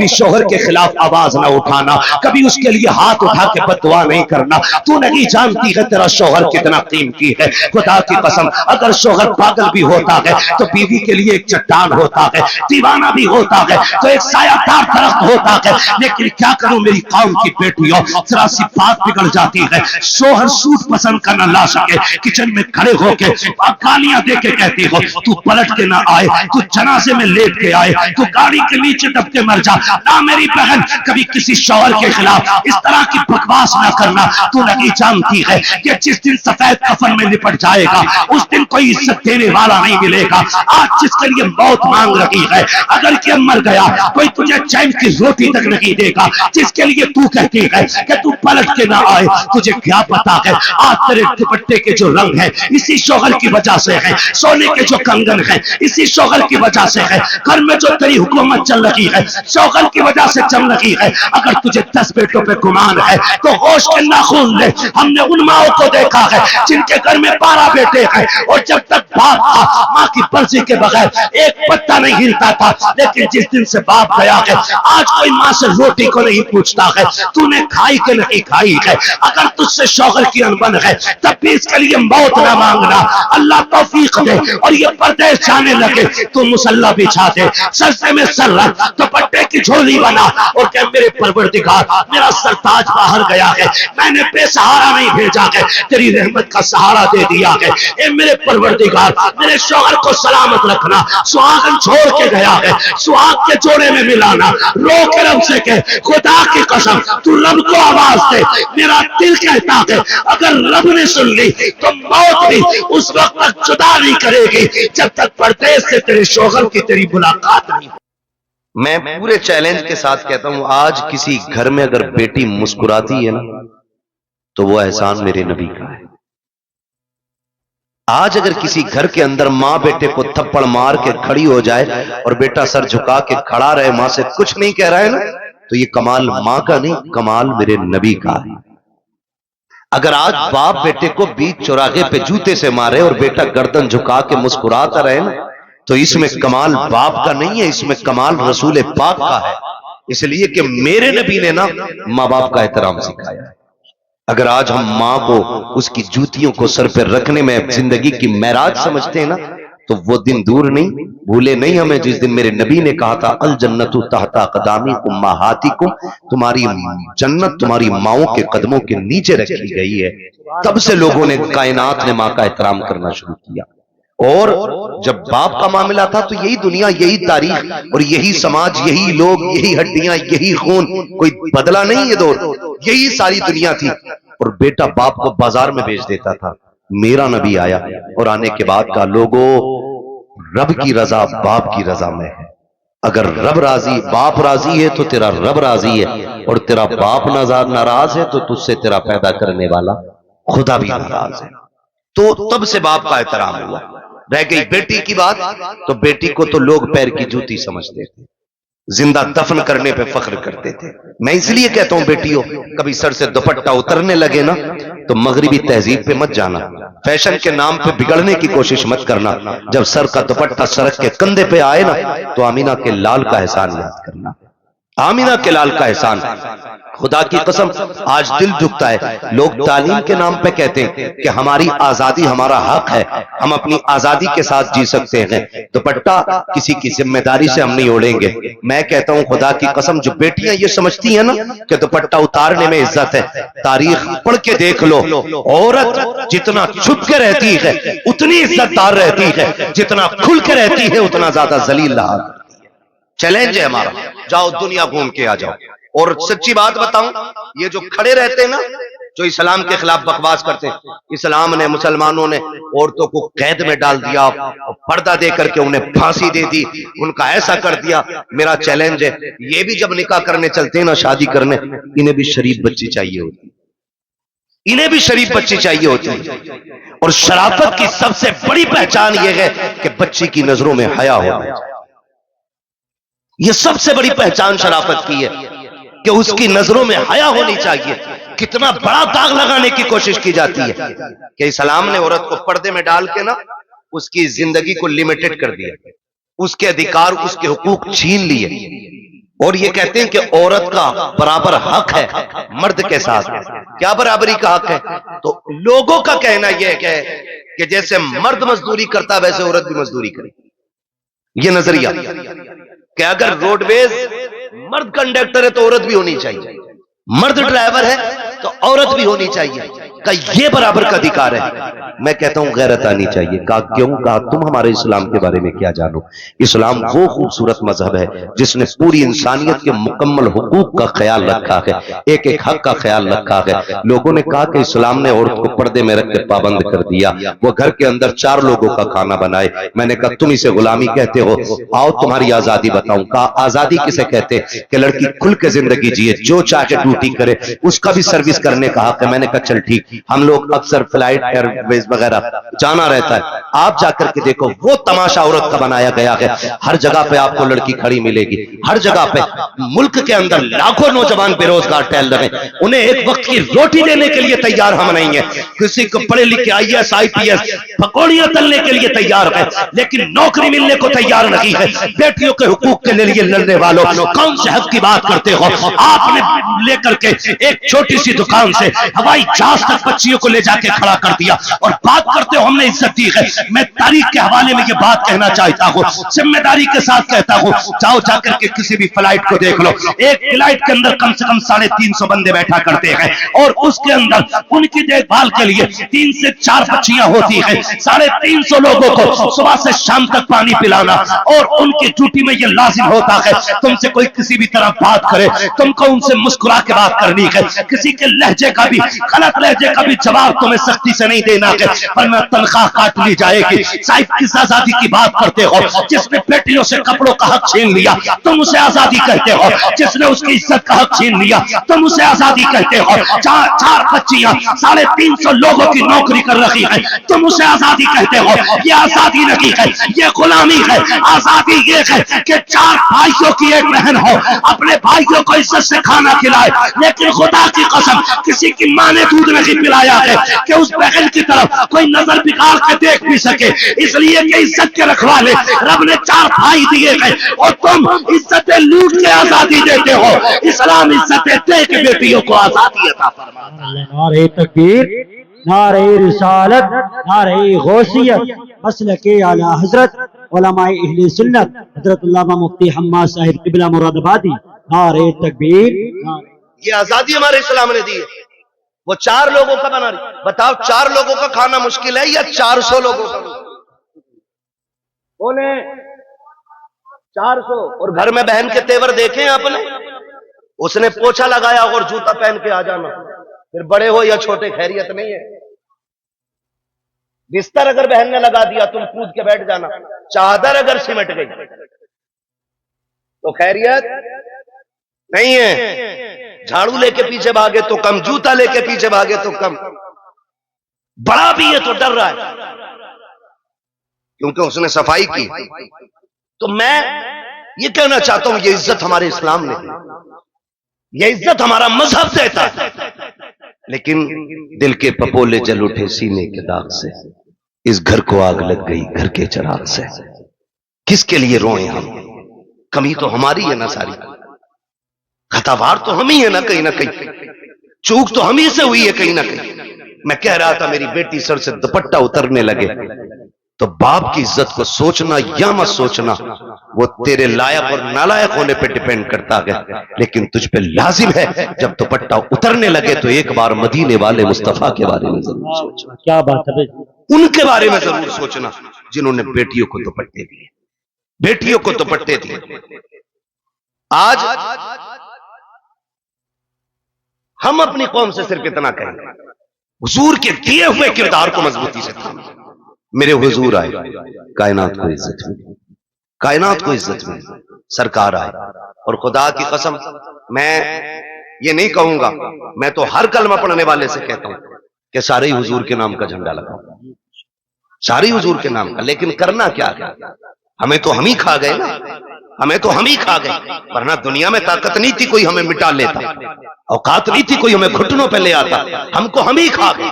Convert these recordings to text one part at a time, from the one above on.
کبھی شوہر کے خلاف آواز نہ اٹھانا، کبھی اس کے لیے ہاتھ اٹھا کے بد دعا نہیں کرنا. تو نہیں جانتی ہے تیرا شوہر کتنا قیمتی ہے. خدا کی قسم اگر شوہر پاگل بھی ہوتا ہے تو بیوی کے لیے ایک چٹان ہوتا ہے، دیوانہ بھی ہوتا ہے تو ایک سایہ دار درخت ہوتا ہے. لیکن کیا کروں میری قوم کی بیٹیوں، ذرا سی بات بگڑ جاتی ہے، شوہر سوٹ پسند کرنا لا سکے، کچن میں کھڑے ہو کے گالیاں دے کے کہتی ہو تو پلٹ کے نہ آئے، تو جنازے میں لیٹ کے آئے، تو گاڑی کے نیچے دب کے مر جا. نہ میری بہن کبھی کسی شوہر کے خلاف اس طرح کی بکواس نہ کرنا. تو نہیں جانتی ہے کہ جس دن سفید کفن میں لپٹ جائے گا اس دن کوئی عزت دینے والا نہیں ملے گا. آج جس کے لیے موت مانگ رہی ہے اگر یہ مر گیا کوئی تجھے چین کی روٹی تک نہیں دے گا. جس کے لیے تو کہتی ہے کہ تو پلٹ کے نہ آئے، تجھے کیا پتا ہے آج تیرے دوپٹے کے جو رنگ ہے اسی شوہر کی وجہ سے ہے، سونے کے جو کنگن ہیں اسی شوہر کی وجہ سے ہے، گھر میں جو تیری حکومت چل رہی ہے شوہر کی وجہ سے چل رہی ہے. اگر تجھے 10 بیٹوں پہ گمان ہے تو ہوش کے ناخن لے. ہم نے ان ماؤں کو دیکھا ہے جن کے گھر میں 12 بیٹے ہیں اور جب تک باپ تھا ماں کی مرضی کے بغیر ایک پتا نہیں ہلتا تھا، لیکن جس دن سے باپ گیا ہے آج کوئی ماں سے روٹی کو نہیں پوچھتا ہے تو نے کھائی کہ نہیں کھائی ہے. اگر تجھ سے شوہر کی انبن ہے تب بھی اس کے لیے موت نہ مانگنا. اللہ توفیق دے اور یہ پردیس جانے لگے تو مسلح بچھا دے، سجدے میں سر رکھ، دوپٹے کی جھولی بنا اور کہ میرے پروردگار میرا سرتاج باہر گیا ہے، میں نے بے سہارا نہیں بھیجا ہے، تیری رحمت کا سہارا دے دیا ہے. اے میرے پروردگار میرے شوہر کو سلامت رکھنا. سہاگن چھوڑ کے گیا ہے، سہاگ کے جوڑے میں ملانا. رو کے رب سے کہ خدا کی قسم تو رب کو آواز دے. میرا دل کہتا ہے اگر رب نے سن لی تو موت بھی اس وقت تک جدا نہیں کرے گی جب تک پردیس سے تیرے شوہر کی تیری ملاقات نہیں. میں پورے چیلنج کے ساتھ کہتا ہوں آج کسی گھر میں اگر بیٹی مسکراتی ہے نا تو وہ احسان میرے نبی کا ہے. آج اگر کسی گھر کے اندر ماں بیٹے کو تھپڑ مار کے کھڑی ہو جائے اور بیٹا سر جھکا کے کھڑا رہے، ماں سے کچھ نہیں کہہ رہا ہے نا، تو یہ کمال ماں کا نہیں، کمال میرے نبی کا ہے. اگر آج باپ بیٹے کو بیچ چوراہے پہ جوتے سے مارے اور بیٹا گردن جھکا کے مسکراتا رہے نا تو اس میں کمال باپ کا نہیں ہے، اس میں کمال رسول پاک کا ہے. اس لیے کہ میرے نبی نے نا ماں باپ کا احترام سکھایا ہے. اگر آج ہم ماں کو اس کی جوتیوں کو سر پہ رکھنے میں زندگی کی معراج سمجھتے ہیں نا تو وہ دن دور نہیں، بھولے نہیں ہمیں جس دن میرے نبی نے کہا تھا الجنت تحت اقدامی امہاتکم، تمہاری جنت تمہاری ماؤں کے قدموں کے نیچے رکھی گئی ہے. تب سے لوگوں نے کائنات نے ماں کا احترام کرنا شروع کیا. اور جب باپ کا معاملہ تھا تو یہی دنیا، یہی تاریخ اور یہی سماج، یہی لوگ، یہی ہڈیاں، یہی خون، کوئی بدلا نہیں یہ دور، یہی ساری دنیا تھی. اور بیٹا باپ کو بازار میں بیچ دیتا تھا. میرا نبی آیا اور آنے کے بعد کا لوگوں رب کی رضا باپ کی رضا میں ہے. اگر رب راضی، باپ راضی ہے تو تیرا رب راضی ہے، اور تیرا باپ ناراض ہے تو تجھ سے تیرا پیدا کرنے والا خدا بھی ناراض ہے. تو تب سے باپ کا احترام ہوا. رہ گئی بیٹی کی بات تو بیٹی کو تو لوگ پیر کی جوتی سمجھتے تھے، زندہ دفن کرنے پہ فخر کرتے تھے. میں اس لیے کہتا ہوں بیٹیوں کبھی سر سے دوپٹہ اترنے لگے نا تو مغربی تہذیب پہ مت جانا، فیشن کے نام پہ بگڑنے کی کوشش مت کرنا. جب سر کا دوپٹہ سرک کے کندھے پہ آئے نا تو آمینہ کے لال کا احسان یاد کرنا. آمینہ کے لال کا احسان. خدا کی قسم آج دل دکھتا ہے لوگ تعلیم کے نام پہ کہتے ہیں کہ ہماری آزادی ہمارا حق ہے، ہم اپنی آزادی کے ساتھ جی سکتے ہیں، دوپٹہ کسی کی ذمہ داری سے ہم نہیں اوڑھیں گے. میں کہتا ہوں خدا کی قسم جو بیٹیاں یہ سمجھتی ہیں نا کہ دوپٹہ اتارنے میں عزت ہے، تاریخ پڑھ کے دیکھ لو، عورت جتنا چھپ کے رہتی ہے اتنی عزت دار رہتی ہے، جتنا کھل کے رہتی ہے اتنا زیادہ ذلیل رہا. چیلنج ہے ہمارا، جاؤ دنیا گھوم کے آ جاؤ. اور سچی بات بتاؤں یہ جو کھڑے رہتے ہیں نا جو اسلام کے خلاف بکواس کرتے ہیں، اسلام نے مسلمانوں نے عورتوں کو قید میں ڈال دیا، پردہ دے کر کے انہیں پھانسی دے دی، ان کا ایسا کر دیا. میرا چیلنج ہے یہ بھی جب نکاح کرنے چلتے ہیں نا شادی کرنے، انہیں بھی شریف بچی چاہیے ہوتی، انہیں بھی شریف بچی چاہیے ہوتی. اور شرافت کی سب سے بڑی پہچان یہ ہے کہ بچی کی نظروں میں حیا ہونا. یہ سب سے بڑی پہچان شرافت کی ہے کہ اس کی نظروں میں حیا ہونی چاہیے. کتنا بڑا داغ لگانے کی کوشش کی جاتی ہے کہ اسلام نے عورت کو پردے میں ڈال کے نا اس کی زندگی کو لیمیٹڈ کر دیا، اس کے ادھیکار، اس کے حقوق چھین لیے، اور یہ کہتے ہیں کہ عورت کا برابر حق ہے مرد کے ساتھ. کیا برابری کا حق ہے؟ تو لوگوں کا کہنا یہ ہے کہ جیسے مرد مزدوری کرتا ویسے عورت بھی مزدوری کرے. یہ نظریہ کہ اگر روڈ ویز مرد کنڈکٹر ہے تو عورت بھی ہونی چاہیے, مرد ڈرائیور ہے تو عورت بھی ہونی چاہیے, کہ یہ برابر کا ادھیکار ہے. میں کہتا ہوں غیرت آنی چاہیے. کہا کیوں؟ کہا تم ہمارے اسلام کے بارے میں کیا جانو؟ اسلام وہ خوبصورت مذہب ہے جس نے پوری انسانیت کے مکمل حقوق کا خیال رکھا ہے, ایک ایک حق کا خیال رکھا ہے. لوگوں نے کہا کہ اسلام نے عورت کو پردے میں رکھ کے پابند کر دیا, وہ گھر کے اندر 4 لوگوں کا کھانا بنائے. میں نے کہا تم اسے غلامی کہتے ہو, آؤ تمہاری آزادی بتاؤں. کہا آزادی کسے کہتے؟ کہ لڑکی کھل کے زندگی جیے, جو چاہے ڈیوٹی کرے, اس کا بھی سروس کرنے کا حق ہے. میں نے کہا چل ٹھیک, ہم لوگ اکثر فلائٹ ایئر ویز وغیرہ جانا رہتا ہے, آپ جا کر کے دیکھو وہ تماشا عورت کا بنایا گیا ہے. ہر جگہ پہ آپ کو لڑکی کھڑی ملے گی, ہر جگہ پہ. ملک کے اندر لاکھوں نوجوان بے روزگار ٹہل رہے ہیں, انہیں ایک وقت کی روٹی دینے کے لیے تیار ہم نہیں ہیں. کسی کو پڑھے لکھے IAS IPS پکوڑیاں تلنے کے لیے تیار ہے, لیکن نوکری ملنے کو تیار نہیں ہے. بیٹیوں کے حقوق کے لیے لڑنے والوں, کون سے حق کی بات کرتے ہو؟ آپ نے لے کر کے ایک چھوٹی سی دکان سے ہوائی جہاز تک بچیوں کو لے جا کے کھڑا کر دیا, اور بات کرتے ہو ہم نے عزت دی ہے. میں تاریخ کے حوالے میں یہ بات کہنا چاہتا ہوں, ذمہ داری کے ساتھ کہتا ہوں, جاؤ جا کر کے کسی بھی فلائٹ کو دیکھ لو, ایک فلائٹ کے اندر کم سے کم 350 بندے بیٹھا کرتے ہیں, اور اس کے اندر ان کی دیکھ بھال کے لیے 3 سے 4 بچیاں ہوتی ہیں. 350 لوگوں کو صبح سے شام تک پانی پلانا, اور ان کی ڈیوٹی میں یہ لازم ہوتا ہے تم سے کوئی کسی بھی طرح بات کرے تم کو ان سے مسکرا کے بات کرنی ہے. کسی کے لہجے کا بھی, غلط لہجے کا بھی جواب تمہیں سختی سے نہیں دینا ہے, ورنہ تنخواہ کاٹ لی جائے گی. صاحب کس آزادی کی بات کرتے ہو؟ جس نے بیٹیوں سے کپڑوں کا حق چھین لیا تم اسے آزادی کہتے ہو, جس نے اس کی عزت کا حق چھین لیا تم اسے آزادی کہتے ہو. 4 بچیاں 350 لوگوں کی نوکری کر رہی ہیں, تم اسے آزادی کہتے ہو. یہ آزادی نہیں ہے, یہ غلامی ہے. آزادی یہ ہے کہ 4 بھائیوں کی ایک بہن ہو, اپنے بھائیوں کو عزت سے کھانا کھلائے, لیکن خدا کی قسم کسی کی ماں نے دودھ نہیں پلایا ہے کہ اس بہن کی طرف کوئی نظر بگاڑ کے دیکھ بھی سکے, اس لیے کہ عزت کے رکھوالے رب نے 4 بھائی دیے ہیں, اور تم عزتیں لوٹ کے آزادی دیتے ہو. اسلام عزتیں دے کے بیٹیوں کو آزادی عطا فرماتا ہے. نعرہ تکبیر, نعرہ رسالت, نعرہ غوثیت, مسلک اعلی حضرت علماء اہل سنت حضرت علامہ مفتی حماد صاحب قبلہ مراد آبادی. نعرہ تکبیر. یہ آزادی ہمارے اسلام نے دی ہے. وہ 4 لوگوں کا بنا رہی. بتاؤ 4 لوگوں کا کھانا مشکل ہے یا 400 لوگوں کا؟ کون ہے 400؟ اور گھر میں بہن کے تیور دیکھیں آپ نے, اس نے پوچھا لگایا اور جوتا پہن کے آ جانا, پھر بڑے ہو یا چھوٹے خیریت نہیں ہے. بستر اگر بہن نے لگا دیا تم کود کے بیٹھ جانا, چادر اگر سمٹ گئی تو خیریت نہیں ہے. جھاڑو لے کے پیچھے بھاگے تو کم, جوتا لے کے پیچھے بھاگے تو کم. بڑا بھی ہے تو ڈر رہا ہے کیونکہ اس نے صفائی کی. تو میں یہ کہنا چاہتا ہوں یہ عزت ہمارے اسلام نے دی, یہ عزت ہمارا مذہب دیتا ہے. لیکن دل کے پپولے جل اٹھے سینے کے داغ سے, اس گھر کو آگ لگ گئی گھر کے چراغ سے. کس کے لیے روئیں ہم؟ کمی تو ہماری ہے نا ساری, خطاوار تو ہم ہی ہے نا کہیں نہ کہیں, چوک تو ہم ہی سے ہوئی ہے کہیں نہ کہیں. میں کہہ رہا تھا میری بیٹی سر سے دوپٹہ اترنے لگے تو باپ کی عزت کو سوچنا یا مت سوچنا وہ تیرے لائق اور نالائق ہونے پہ ڈیپینڈ کرتا ہے, لیکن تجھ پہ لازم ہے جب دوپٹہ اترنے لگے تو ایک بار مدینے والے مصطفیٰ کے بارے میں ضرور سوچنا. کیا بات ہے, ان کے بارے میں ضرور سوچنا جنہوں نے بیٹیوں کو دوپٹے دیے, بیٹیوں کو دوپٹے دیے. آج ہم اپنی قوم سے صرف اتنا کہیں, حضور کے دیے ہوئے کردار کو مضبوطی سے تھامیں. میرے حضور آئے, کائنات کو عزت میں, کائنات کو عزت میں سرکار آئے. اور خدا کی قسم میں یہ نہیں کہوں گا, میں تو ہر کلمہ پڑھنے والے سے کہتا ہوں کہ سارے ہی حضور کے نام کا جھنڈا لگاؤ, سارے حضور کے نام کا. لیکن کرنا کیا ہے؟ ہمیں تو ہم ہی کھا گئے نا, ہمیں تو ہم ہی کھا گئے, ورنہ دنیا میں طاقت نہیں تھی کوئی ہمیں مٹا لیتا, اوقات نہیں تھی کوئی ہمیں گھٹنوں پہ لے آتا, ہم کو ہم ہی کھا گئے.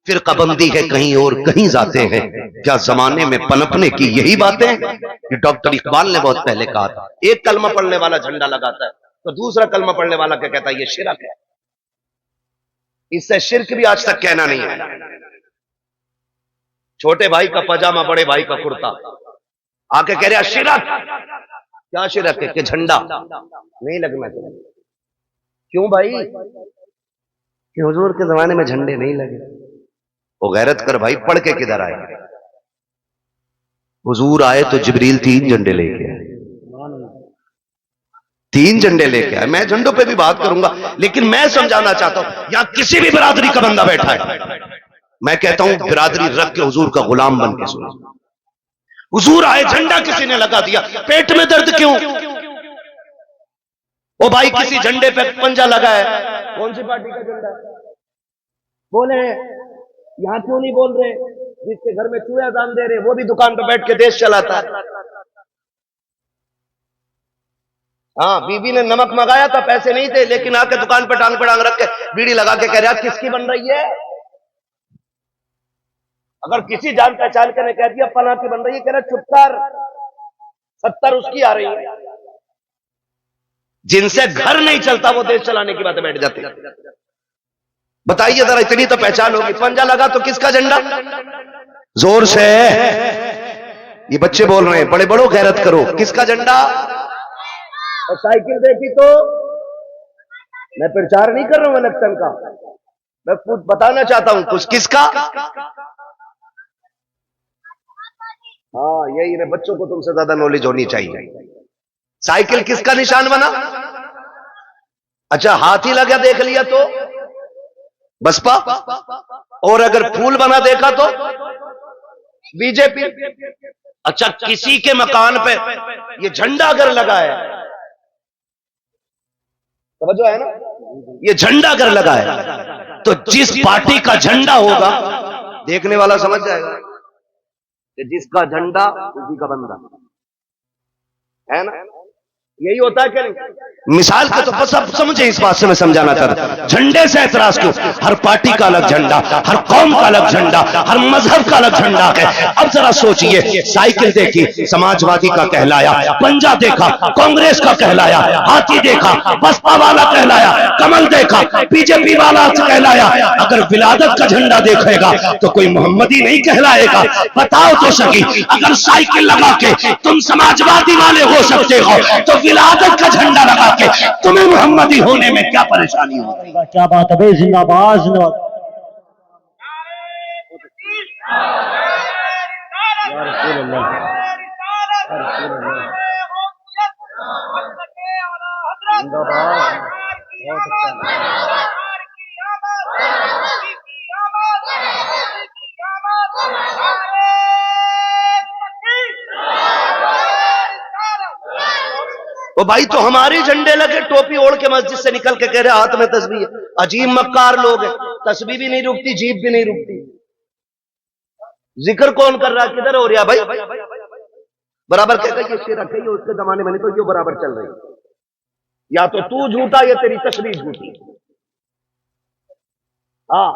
فرقہ بندی ہے کہیں اور کہیں ذاتے ہیں، کیا زمانے میں پنپنے کی یہی باتیں ہیں؟ یہ ڈاکٹر اقبال نے بہت پہلے کہا تھا، ایک کلمہ پڑھنے والا جھنڈا لگاتا ہے تو دوسرا کلمہ پڑھنے والا کیا کہتا ہے؟ یہ شرک ہے۔ اس سے شرک بھی آج تک کہنا نہیں ہے۔ چھوٹے بھائی کا پاجامہ بڑے بھائی کا کرتا، آ کے کہہ رہا شرک۔ کیا شرک ہے؟ کہ جھنڈا نہیں لگنا چاہیے۔ کیوں بھائی؟ کہ حضور کے زمانے میں جھنڈے نہیں لگے۔ وہ غیرت کر بھائی، پڑھ کے کدھر آئے؟ حضور آئے تو جبریل 3 جھنڈے لے کے آئے، 3 جھنڈے لے کے آئے۔ میں جھنڈوں پہ بھی بات کروں گا، لیکن میں سمجھانا چاہتا ہوں یہاں کسی بھی برادری کا بندہ بیٹھا ہے، میں کہتا ہوں برادری رکھ کے حضور کا غلام بن کے سنو۔ حضور آئے، جھنڈا کسی نے لگا دیا، پیٹ میں درد کیوں؟ او بھائی کسی جھنڈے پہ پنجا لگا ہے، کون سی پارٹی کا جھنڈا ہے؟ بولے یہاں کیوں نہیں بول رہے؟ جس کے گھر میں چوہے اذان دے رہے وہ بھی دکان پہ بیٹھ کے دیش چلاتا ہے۔ ہاں، بیوی نے نمک منگایا تھا، پیسے نہیں تھے، لیکن آ کے دکان پہ ٹانگ پہ ٹانگ رکھ کے بیڑی لگا کے کہہ رہا کس کی بن رہی ہے؟ اگر کسی جان پہچان کے نے کہہ دیا فلاں کی بن رہی ہے، کہہ رہا چپ کر، 70 اس کی آ رہی ہے۔ جن سے گھر نہیں چلتا وہ دیش چلانے کی باتیں بیٹھ جاتے۔ بتائیے ذرا، اتنی تو پہچان ہوگی، پنجا لگا تو کس کا جھنڈا؟ زور سے یہ بچے بول رہے ہیں، بڑے بڑوں غیرت کرو، کس کا جھنڈا؟ اور سائیکل دیکھی تو میں پرچار نہیں کر رہا ہوں الیکشن کا، میں خود بتانا چاہتا ہوں کچھ، کس کا؟ ہاں یہی ہے، بچوں کو تم سے زیادہ نالج ہونی چاہیے۔ سائیکل کس کا نشان بنا؟ اچھا ہاتھی لگا دیکھ لیا تو بسپا، اور اگر پھول بنا دیکھا تو بی جے پی۔ اچھا کسی کے مکان پہ یہ جھنڈا اگر لگا ہے، توجہ ہے نا، یہ جھنڈا اگر لگا ہے تو جس پارٹی کا جھنڈا ہوگا دیکھنے والا سمجھ جائے گا کہ جس کا جھنڈا اسی کا بندہ ہے نا۔ یہی ہوتا ہے کہ نہیں؟ مثال کے تو بس اب سمجھیں، اس بات سے میں سمجھانا چاہتا ہوں، جھنڈے سے اعتراض کیوں؟ ہر پارٹی کا الگ جھنڈا، ہر قوم کا الگ جھنڈا، ہر مذہب کا الگ جھنڈا ہے۔ اب ذرا سوچئے، سائیکل دیکھی سماج وادی کا کہلایا، پنجا دیکھا کانگریس کا کہلایا، ہاتھی دیکھا بسپا والا کہلایا، کمل دیکھا بی جے پی والا کہلایا، اگر ولادت کا جھنڈا دیکھے گا تو کوئی محمدی نہیں کہلائے گا؟ بتاؤ تو صحیح، اگر سائیکل لگا کے تم سماجوادی والے ہو سکتے ہو تو ولادت کا جھنڈا لگا کے تمہیں محمدی ہونے میں کیا پریشانی ہوتی؟ کیا بات ہے بھائی، زندہ باد زندہ باد۔ یا رسول اللہ، یا رسول اللہ، زندہ باد، بہت اچھا۔ وہ بھائی تو ہماری جھنڈے لگے، ٹوپی اوڑھ کے مسجد سے نکل کے کہہ رہے ہاتھ میں تسبیح ہے۔ عجیب مکار لوگ ہیں، تسبیح بھی نہیں رکتی، جیب بھی نہیں رکتی۔ ذکر کون کر رہا ہے؟ کدھر ہو رہا بھائی؟ برابر کہتا ہے یہ شرک ہے، یہ اس کے زمانے میں نہیں تو یہ برابر چل رہی ہے۔ یا تو جھوٹا یا تیری تسبیح جھوٹی۔ ہاں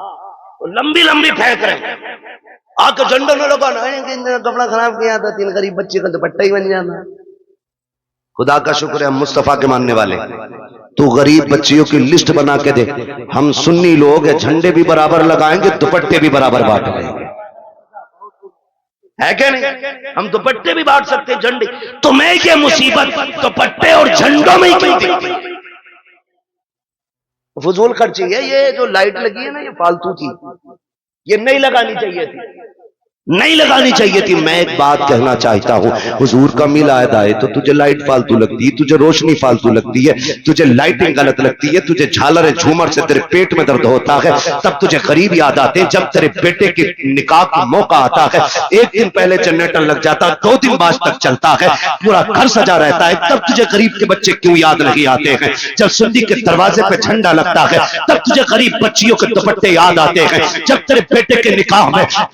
لمبی لمبی پھینک رہے ہیں، آ کے جھنڈوں نے لگانا، کپڑا خراب کیا تھا، 3 غریب بچے کا دوپٹہ ہی بن جانا۔ خدا کا شکر ہے ہم مصطفیٰ کے ماننے والے، تو غریب بچیوں کی لسٹ بنا کے دے، ہم سنی لوگ ہیں، جھنڈے بھی برابر لگائیں گے، دوپٹے بھی برابر بانٹ لیں گے، ہے کہ نہیں؟ ہم دوپٹے بھی بانٹ سکتے، جھنڈے۔ تمہیں یہ مصیبت دوپٹے اور جھنڈوں میں ہی کیوں دکھتی؟ فضول خرچی ہے، یہ جو لائٹ لگی ہے نا یہ فالتو کی، یہ نہیں لگانی چاہیے تھی، نہیں لگانی چاہیے تھی۔ میں ایک بات کہنا چاہتا ہوں، حضور کا میلاد آئے تو تجھے لائٹ فالتو لگتی ہے، تجھے روشنی فالتو لگتی ہے، تجھے لائٹنگ غلط لگتی ہے، تجھے جھالر جھومر سے تیرے پیٹ میں درد ہوتا ہے، تب تجھے غریب یاد آتے ہیں۔ جب تیرے بیٹے کے نکاح کا موقع آتا ہے، 1 دن پہلے جنریٹر لگ جاتا ہے، 2 دن بعد تک چلتا ہے، پورا گھر سجا رہتا ہے، تب تجھے غریب کے بچے کیوں یاد نہیں آتے ہیں؟ جب سندھی کے دروازے پہ جھنڈا لگتا ہے تب تجھے غریب بچیوں کے دوپٹے یاد آتے ہیں۔ جب تیرے بیٹے کے نکاح میں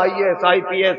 IAS IPS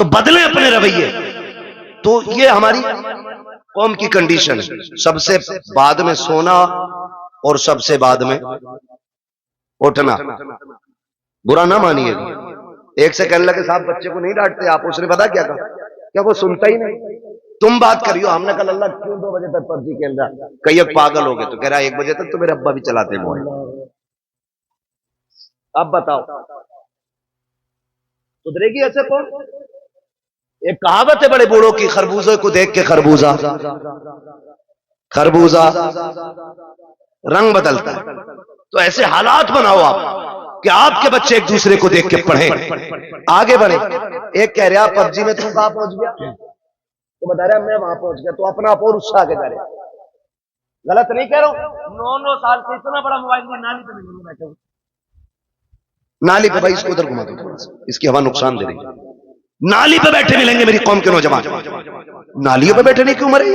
تو بدلیں اپنے رویے. تو یہ ہماری قوم کی کنڈیشن ہے. سب سے بعد میں سونا اور سب سے بعد میں اٹھنا. برا نہ مانیے. ایک سے کہنے لگے صاحب بچے کو نہیں ڈانٹتے آپ, اس نے پتا کیا کہا, کیا وہ سنتا ہی نہیں. تم بات کریو, ہم نے کہا اللہ کیوں 2 بجے تک پبجی کھیل رہا, کئی ایک پاگل ہو گئے. تو کہہ رہا 1 بجے تک تو میرے ابا بھی چلاتے ہیں موبائل. اب بتاؤ سدھرے گی ایسے کون؟ ایک کہاوت ہے بڑے بوڑھوں کی, خربوزے کو دیکھ کے خربوزہ رنگ بدلتا ہے. تو ایسے حالات بناؤ آپ کہ آپ کے بچے ایک دوسرے کو دیکھ کے پڑھیں, آگے بڑھیں. ایک کہہ رہا پبجی میں تم کہاں پہنچ گیا, تو بتا رہا میں وہاں پہنچ گیا, تو اپنا آپ اور اس سے آگے جا رہے. غلط نہیں کہہ رہا ہوں. 9 سال سے اتنا بڑا موبائل نالی پہ نہیں بیٹھے ہوں, نالی پہ بھائی اس کو ادھر گھما دو تھوڑا سا, اس کی ہوا نقصان دے رہی ہے. نالی پہ بیٹھے ملیں گے میری قوم کے نوجوان. نالیوں پہ بیٹھے نہیں کیوں مرے؟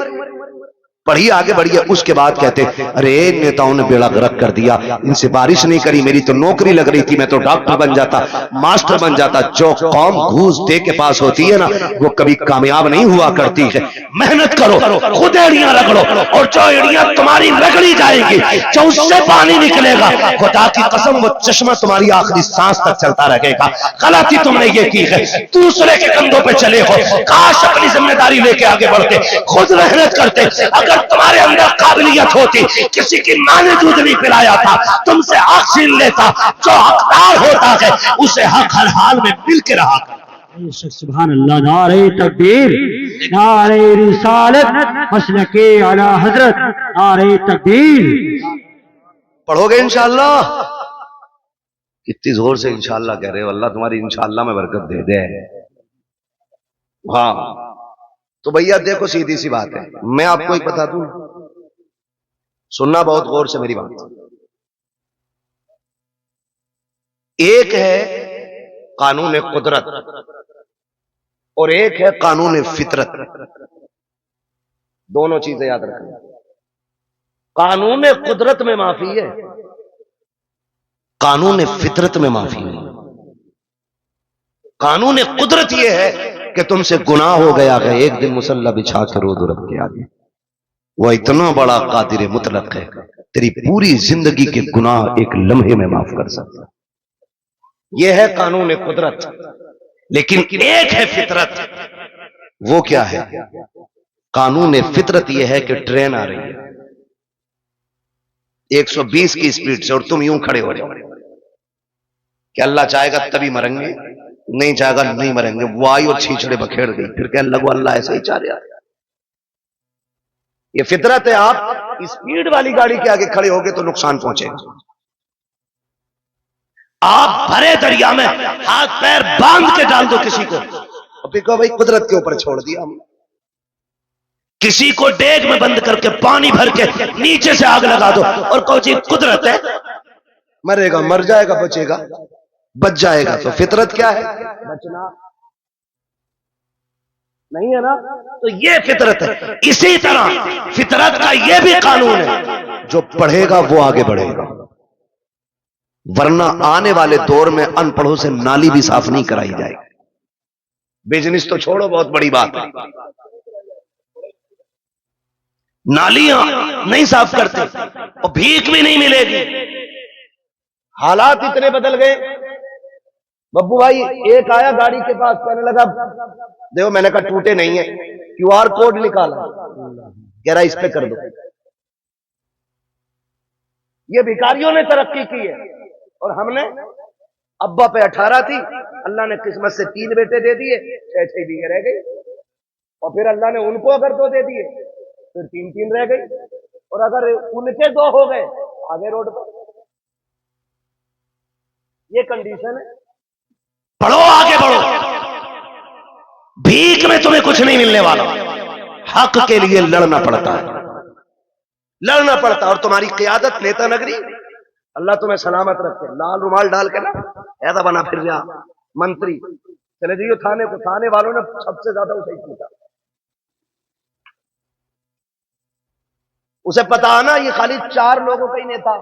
پڑھیے آگے بڑھیے. اس کے بعد کہتے ارے نیتاؤں نے بیڑا غرق کر دیا, ان سے بارش نہیں کری, میری تو نوکری لگ رہی تھی, میں تو ڈاکٹر بن جاتا, ماسٹر بن جاتا. جو قوم گھوس دے کے پاس ہوتی ہے نا وہ کبھی کامیاب نہیں ہوا کرتی ہے. محنت کرو, خود ایڑیاں رگڑو, اور جو ایڑیاں تمہاری رگڑی جائے گی, جو اس سے پانی نکلے گا, خدا کی قسم وہ چشمہ تمہاری آخری سانس تک چلتا رہے گا. غلطی تم نے یہ کی ہے, دوسرے کے کندھوں پہ چلے ہو. کاش اپنی ذمہ داری لے کے آگے بڑھتے, خود محنت کرتے. اگر تمہارے اندر قابلیت ہوتی, کسی کی ماں نے دودھ نہیں پلایا تھا, تم سے حق چھین لیتا. جو حقدار ہوتا ہے اسے حق ہر حال میں مل کے رہا. سبحان اللہ. نعرہ تکبیر, نعرہ رسالت, مسلک اعلی حضرت, نعرہ تکبیر. پڑھو گے انشاءاللہ؟ کتنی زور سے انشاءاللہ کہہ رہے ہو, اللہ تمہاری انشاءاللہ میں برکت دے دے. ہاں تو بھیا دیکھو سیدھی سی بات ہے, میں آپ کو ایک بتا دوں, سننا بہت غور سے میری بات. ایک ہے قانون قدرت اور ایک ہے قانون فطرت. دونوں چیزیں یاد رکھنا. قانون قدرت میں معافی ہے, قانون فطرت میں معافی نہیں. قانون قدرت یہ ہے کہ تم سے گناہ ہو گیا ہے, ایک دن مصلی بچھا کے رو دو رب کے آگے. وہ اتنا بڑا قادر مطلق ہے, تیری پوری زندگی کے گناہ ایک لمحے میں معاف کر سکتا. یہ ہے قانون قدرت. لیکن ایک ہے فطرت. وہ کیا ہے؟ قانون فطرت یہ ہے کہ ٹرین آ رہی ہے 120 کی اسپیڈ سے, اور تم یوں کھڑے ہو رہے ہو کہ اللہ چاہے گا تبھی مریں گے, نہیں چاہے گا نہیں مریں گے. وہ آئی اور چھیچڑے بکھیڑ گئی, پھر کہنے لگو اللہ ایسا ہی چاہ رہا. یہ فطرت ہے. آپ اسپیڈ والی گاڑی کے آگے کھڑے ہوگے تو نقصان پہنچے گا. آپ بھرے دریا میں ہاتھ پیر باندھ کے ڈال دو کسی کو, کہو بھائی قدرت کے اوپر چھوڑ دیا ہم. کسی کو ڈیگ میں بند کر کے پانی بھر کے نیچے سے آگ لگا دو اور کہو جی قدرت ہے, مرے گا مر جائے گا, بچے گا بچ جائے گا. تو فطرت کیا ہے؟ بچنا نہیں ہے نا. تو یہ فطرت ہے. اسی طرح فطرت کا یہ بھی قانون ہے, جو پڑھے گا وہ آگے بڑھے گا, ورنہ آنے والے دور میں ان پڑھوں سے نالی بھی صاف نہیں کرائی جائے گی. بزنس تو چھوڑو, بہت بڑی بات ہے, نالیاں نہیں صاف کرتے اور بھیک بھی نہیں ملے گی. حالات اتنے بدل گئے. ببو بھائی ایک آیا گاڑی کے پاس, کہنے لگا دیکھو, میں نے کہا ٹوٹے نہیں ہیں, QR کوڈ نکالا, کہہ رہا اس پہ کر دو. یہ بھکاریوں نے ترقی کی ہے, اور ہم نے ابا پہ 18 تھی, اللہ نے قسمت سے 3 بیٹے دے دیے, 6 بیوی رہ گئی, اور پھر اللہ نے ان کو اگر 2 دے دیے پھر 3 رہ گئی, اور اگر ان کے 2 ہو گئے آگے روڈ پر. یہ کنڈیشن ہے. پڑھو آگے بڑھو, بھیک میں تمہیں کچھ نہیں ملنے والا, حق کے لیے لڑنا پڑتا ہے, لڑنا پڑتا. اور تمہاری قیادت نیتا نگری, اللہ تمہیں سلامت رکھے, لال رومال ڈال کے نا ایسا بنا پھر رہا منتری, چلے جائیے تھانے کو, تھانے والوں نے سب سے زیادہ اسے پوچھا. اسے پتا نا یہ خالی 4 لوگوں کا ہی نیتا.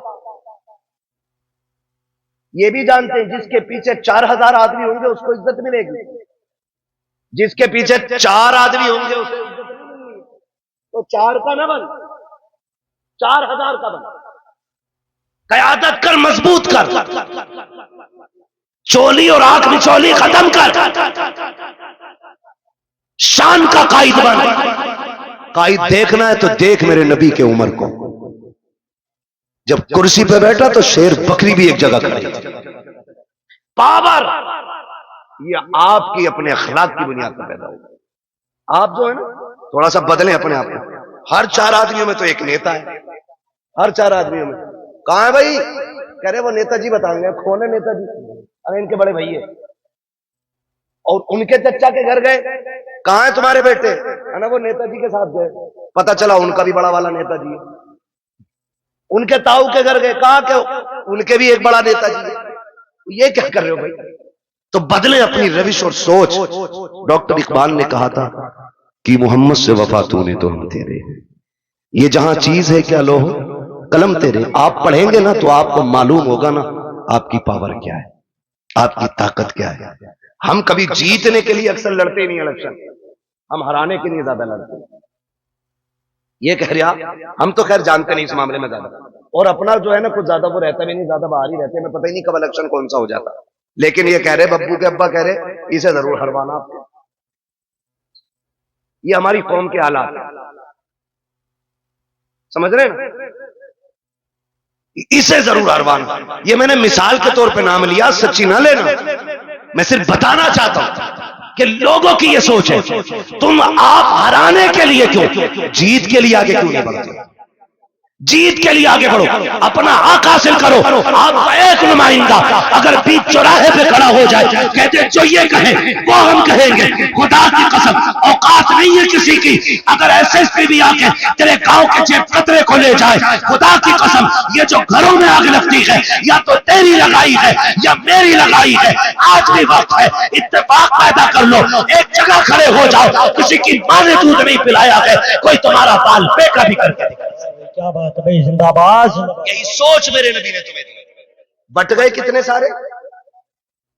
یہ بھی جانتے ہیں جس کے پیچھے 4000 آدمی ہوں گے اس کو عزت ملے گی. جس کے پیچھے 4 آدمی ہوں گے اسے عزت نہیں ملنی، تو 4 کا نہ بن، 4000 کا بن، قیادت کر، مضبوط کر، چولی اور آنکھ میں چولی ختم کر، شان کا قائد بن۔ قائد دیکھنا ہے تو دیکھ میرے نبی کے عمر کو، جب کرسی پہ بیٹھا تو شیر بکری بھی ایک جگہ کھڑی تھی۔ پاور یہ آپ کی اپنے اخلاق کی بنیاد پر پیدا ہوگا۔ آپ جو ہے نا تھوڑا سا بدلیں اپنے آپ کو۔ ہر 4 آدمیوں میں تو ایک نیتا ہے، ہر 4 آدمیوں میں۔ کہاں ہے بھائی؟ کہہ رہے وہ نیتا جی بتائیں گے۔ کون ہے نیتا جی؟ ارے ان کے بڑے بھائی ہے، اور ان کے چچا کے گھر گئے، کہاں ہے تمہارے بیٹے؟ ہے نا وہ نیتا جی کے ساتھ گئے، پتا چلا ان کا بھی بڑا والا نیتا جی ہے۔ ان کے تاؤ کے گھر گئے، کہا کہ ان کے بھی ایک بڑا نیتا جی ہے۔ یہ کیا کر رہے ہو بھائی؟ تو بدلیں اپنی روش اور سوچ۔ ڈاکٹر اقبال نے کہا تھا کہ محمد سے وفا تو نے تو ہم تیرے، یہ جہاں چیز ہے کیا لوح قلم تیرے۔ آپ پڑھیں گے نا تو آپ کو معلوم ہوگا نا آپ کی پاور کیا ہے، آپ کی طاقت کیا ہے۔ ہم کبھی جیتنے کے لیے اکثر لڑتے نہیں الیکشن، ہم ہرانے کے لیے زیادہ لڑتے ہیں۔ یہ کہہ رہا ہم تو خیر جانتے نہیں اس معاملے میں زیادہ، اور اپنا جو ہے نا کچھ زیادہ وہ رہتا بھی نہیں، زیادہ باہر ہی رہتے ہیں، ہمیں پتہ ہی نہیں کب الیکشن کون سا ہو جاتا۔ لیکن یہ کہہ رہے ببو کے ابا کہہ رہے اسے ضرور ہروانا آپ کو۔ یہ ہماری قوم کے حالات سمجھ رہے ہیں، اسے ضرور ہروانا۔ یہ میں نے مثال کے طور پہ نام لیا، سچی نہ لینا، میں صرف بتانا چاہتا ہوں کہ لوگوں کی یہ سوچ ہے تم آپ ہرانے کے لیے کیوں، جیت کے لیے آگے کیوں نہیں بڑھتے؟ جیت کے لیے آگے بڑھو، اپنا حق حاصل کرو۔ آپ کا ایک نمائندہ اگر بیچ چوراہے پہ کھڑا ہو جائے کہتے جو یہ کہیں وہ ہم کہیں گے، خدا کی قسم اوقات نہیں ہے کسی کی۔ اگر ایس ایس پی بھی آ کے تیرے گاؤں کے جیب کترے کو لے جائے، خدا کی قسم یہ جو گھروں میں آگ لگتی ہے یا تو تیری لگائی ہے یا میری لگائی ہے، آج بھی وقت ہے، اتفاق پیدا کر لو، ایک جگہ کھڑے ہو جاؤ۔ کسی کی ماں نے دودھ نہیں پلایا ہے، کوئی تمہارا بال بیٹا بھی کر کے دکھائے۔ کیا بات ہے بھائی، زندہ باد۔ یہی سوچ میرے نبی نے تمہیں دی۔ بٹ گئے کتنے سارے،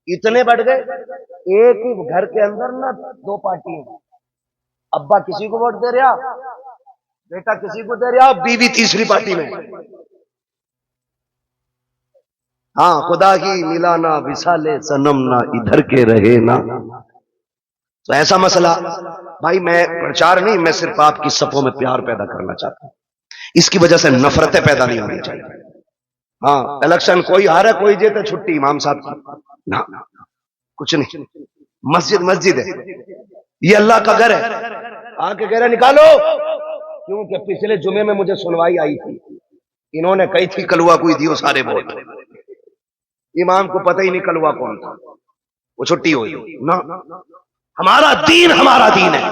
اتنے بٹ گئے، ایک ہی گھر کے اندر نا 2 پارٹی ہیں، ابا کسی کو ووٹ دے رہا، بیٹا کسی کو دے رہا، بیوی تیسری پارٹی میں۔ ہاں خدا کی ملا نہ وصالِ صنم نہ ادھر کے رہے نا۔ تو ایسا مسئلہ بھائی، میں پرچار نہیں، میں صرف آپ کی صفوں میں پیار پیدا کرنا چاہتا ہوں۔ اس کی وجہ سے نفرتیں پیدا نہیں ہونی چاہیے۔ ہاں الیکشن کوئی ہارا کوئی جیتے، چھٹی امام صاحب کی نہ، کچھ نہیں۔ مسجد مسجد ہے، یہ اللہ کا گھر ہے، آ کے کہہ رہے نکالو، کیونکہ پچھلے جمعے میں مجھے سنوائی آئی تھی، انہوں نے کہی تھی کلوا کوئی دیو سارے ووٹ، امام کو پتہ ہی نہیں کلوا کون تھا، وہ چھٹی ہوئی نہ۔ ہمارا دین ہے،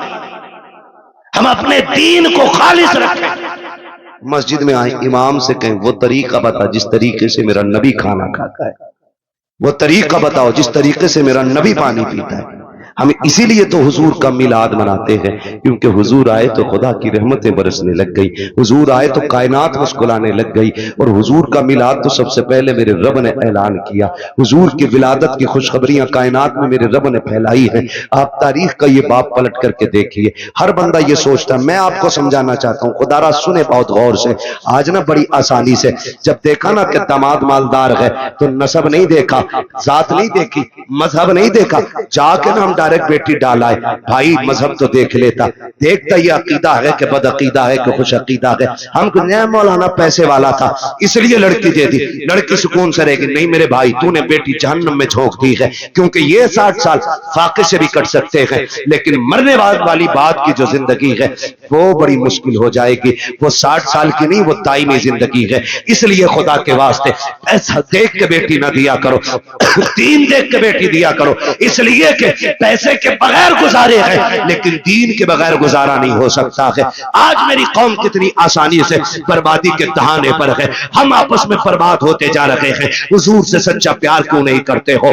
ہم اپنے دین کو خالص رکھیں۔ مسجد میں آئے امام سے کہیں وہ طریقہ بتا جس طریقے سے میرا نبی کھانا کھاتا ہے، وہ طریقہ بتاؤ جس طریقے سے میرا نبی پانی پیتا ہے۔ ہم اسی لیے تو حضور کا میلاد مناتے ہیں، کیونکہ حضور آئے تو خدا کی رحمتیں برسنے لگ گئی، حضور آئے تو کائنات مسکرانے لگ گئی، اور حضور کا میلاد تو سب سے پہلے میرے رب نے اعلان کیا۔ حضور کی ولادت کی خوشخبریاں کائنات میں میرے رب نے پھیلائی ہیں۔ آپ تاریخ کا یہ باب پلٹ کر کے دیکھیے، ہر بندہ یہ سوچتا ہے۔ میں آپ کو سمجھانا چاہتا ہوں، خدا را سنے بہت غور سے، آج نا بڑی آسانی سے جب دیکھا نا کہ داماد مالدار ہے تو نسب نہیں دیکھا، ذات نہیں دیکھی، مذہب نہیں دیکھا، جا کے نا ہم ڈائریکٹ بیٹی ڈالا ہے۔ بھائی مذہب تو دیکھ لیتا، دیکھتا یہ عقیدہ ہے کہ بد عقیدہ ہے کہ خوش عقیدہ ہے۔ ہم کو نیا مولانا پیسے والا تھا اس لیے لڑکی دے دی، لڑکی سکون سے رہے گی۔ نہیں میرے بھائی، تو نے بیٹی جہنم میں جھونک دی ہے، کیونکہ یہ 60 سال فاقے سے بھی کٹ سکتے ہیں، لیکن مرنے والی بات کی جو زندگی ہے وہ بڑی مشکل ہو جائے گی۔ وہ 60 سال کی نہیں، وہ دائمی زندگی ہے۔ اس لیے خدا کے واسطے ایسا دیکھ کے بیٹی نہ دیا کرو، دین دیکھ کے بیٹی دیا کرو، اس لیے کہ پیسے کے بغیر گزارے ہیں لیکن دین کے بغیر گزارا نہیں ہو سکتا ہے۔ آج میری قوم کتنی آسانی سے بربادی کے دہانے پر ہے، ہم آپس میں برباد ہوتے جا رہے ہیں۔ حضور سے سچا پیار کیوں نہیں کرتے ہو؟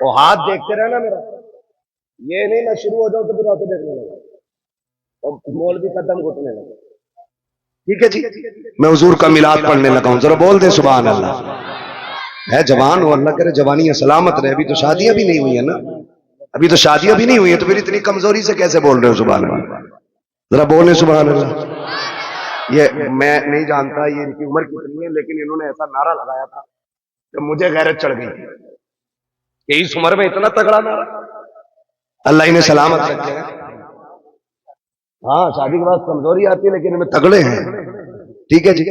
وہ ہاتھ دیکھتے رہنا میرا، یہ نہیں میں شروع ہو جاؤں تو پھر آتے دیکھنے لگا اور مولوی قدم گھٹنے لگا. ٹھیک ہے جی، میں حضور کا میلاد پڑھنے لگا ہوں، ذرا بول دیں سبحان اللہ. ہے جوان ہو، اللہ کرے جوانی سلامت رہے. ابھی تو شادیاں بھی نہیں ہوئی ہیں نا، ابھی تو شادیاں بھی نہیں ہوئی ہیں، تو پھر اتنی کمزوری سے کیسے بول رہے ہو سبحان اللہ؟ ذرا بولیں سبحان اللہ. یہ میں نہیں جانتا یہ ان کی عمر کتنی ہے، لیکن انہوں نے ایسا نعرہ لگایا تھا کہ مجھے غیرت چڑھ گئی کہ اس عمر میں اتنا تگڑا نعرہ. اللہ انہیں سلامت رکھے. ہاں شادی کے بعد کمزوری آتی ہے لیکن ان میں تگڑے ہیں. ٹھیک ہے جی،